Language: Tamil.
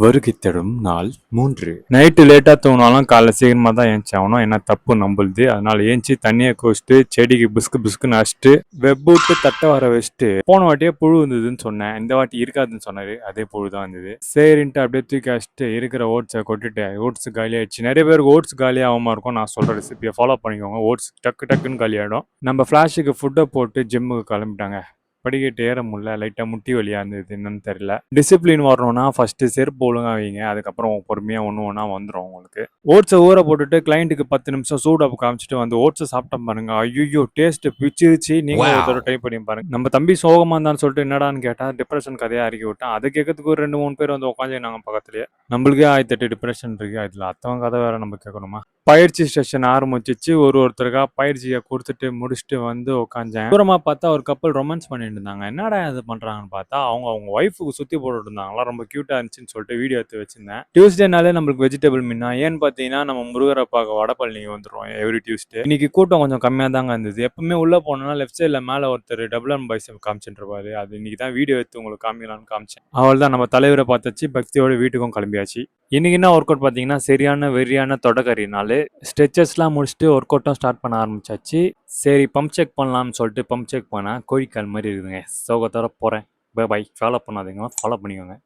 வருகை தரும் நாள் 3. நைட்டு லேட்டா தூங்கினாலும் காலைல சீக்கிரமா தான் ஏஞ்சாகணும். ஏன்னா தப்பு நம்பளுது. அதனால ஏஞ்சி தண்ணியை குடிச்சிட்டு செடிக்கு பிஸ்கு பிஸ்குன்னு அடிச்சிட்டு வெப் விட்டு தட்டை வர வச்சுட்டு போன வாட்டியே புழு இருந்ததுன்னு சொன்னேன். இந்த வாட்டி இருக்காதுன்னு சொன்னாரு. அதே புழு தான் இருந்தது. சரின்ட்டு அப்படியே தூக்கி அடிச்சிட்டு இருக்கிற ஓட்ஸை கொட்டிட்டு ஓட்ஸ் காலி ஆயிடுச்சு. நிறைய பேருக்கு ஓட்ஸ் காலி ஆகாம இருக்கும். நான் சொல்ற ரெசிபியை ஃபாலோ பண்ணிக்கோங்க. ஓட்ஸ் டக்கு டக்குன்னு காலி ஆயிடும். நம்ம ஃபிளாஷுக்கு ஃபுட்டை போட்டு ஜிம்முக்கு கிளம்பிட்டாங்க. படிக்கட்டு ஏற முடியல, லைட்டாக முட்டி வலியாக இருந்தது, என்னன்னு தெரியல. டிசிப்ளின் வரணும்னா ஃபஸ்ட்டு செருப்பு ஒழுங்காக வைங்க, அதுக்கப்புறம் பொறுமையாக ஒன்று ஒன்றா வந்துடும் உங்களுக்கு. ஓட்ஸை ஊற போட்டுட்டு கிளைண்ட்டுக்கு 10 நிமிஷம் சூடாக காமிச்சிட்டு வந்து ஓட்ஸை சாப்பிட்டா பாருங்க, ஐயோ டேஸ்ட் பிச்சிருச்சு. நீங்களும் ஒரு தடவை ட்ரை பண்ணி பாருங்க. நம்ம தம்பி சோகமாக இருந்தான்னு சொல்லிட்டு என்னடான்னு கேட்டால் டிப்ரெஷன் கதையாக இறக்கி விட்டான். அதை கேட்கறதுக்கு ஒரு 2-3 பேர் வந்து உட்காந்து நாங்கள் பக்கத்துலேயே. நம்மளுக்கே 1008 டிப்ரெஷன் இருக்கு, அதில் அத்தவங்க கதை வேற நம்ம கேட்கணுமா? பயிற்சி செஷன் ஆரம்பிச்சிச்சு. ஒருத்தருக்கா பயிற்சியை கொடுத்துட்டு முடிச்சுட்டு வந்து உட்காந்தேன். தூரமா பார்த்தா ஒரு கப்பல் ரொமான்ஸ் பண்ணிட்டு இருந்தாங்க. என்னடா இது பண்றாங்கன்னு பார்த்தா அவங்க ஒய்ஃபுக்கு சுத்தி போட்டுட்டு இருந்தாங்களா. ரொம்ப கியூட்டா இருந்துச்சுன்னு சொல்லிட்டு வீடியோ எடுத்து வச்சிருந்தேன். டியூஸ்டேனாலே நம்மளுக்கு வெஜிடபிள் மீனா ஏன்னு பார்த்தீங்கன்னா நம்ம முருகரை பார்க்க வடபழனிக்கு வந்துடுவோம் எவ்ரி டியூஸ்டே. இன்னைக்கு கூட்டம் கொஞ்சம் கம்மியாக தாங்க இருந்தது. எப்பவுமே உள்ள போனோம்னா லெஃப்ட் சைடில் மேலே ஒருத்தர் டபுள் அண்ட் பைசப் காமிச்சிட்டு இருப்பாரு. அது இன்னைக்கு தான் வீடியோ எடுத்து உங்களுக்கு காமிக்கலான்னு காமிச்சேன். அவள் தான் நம்ம தலைவரை பார்த்தாச்சு, பக்தியோட வீட்டுக்கும் கிளம்பியாச்சு. இன்னைக்கு என்ன ஒர்க் அவுட் பார்த்தீங்கன்னா சரியான வெறியான தொடக்கறி நாள். ஸ்ட்ரெச்சஸ்லாம் முடிச்சுட்டு ஒர்க் அவுட்டும் ஸ்டார்ட் பண்ண ஆரம்பிச்சாச்சு. சரி பம்ப் செக் பண்ணலாம்னு சொல்லிட்டு பம்ப் செக் பண்ணேன். கோழிக்கால் மாதிரி இருக்குதுங்க. சோகத்தோட போகிறேன். Bye bye. ஃபாலோ பண்ணாதீங்க, ஃபாலோ பண்ணிக்கோங்க.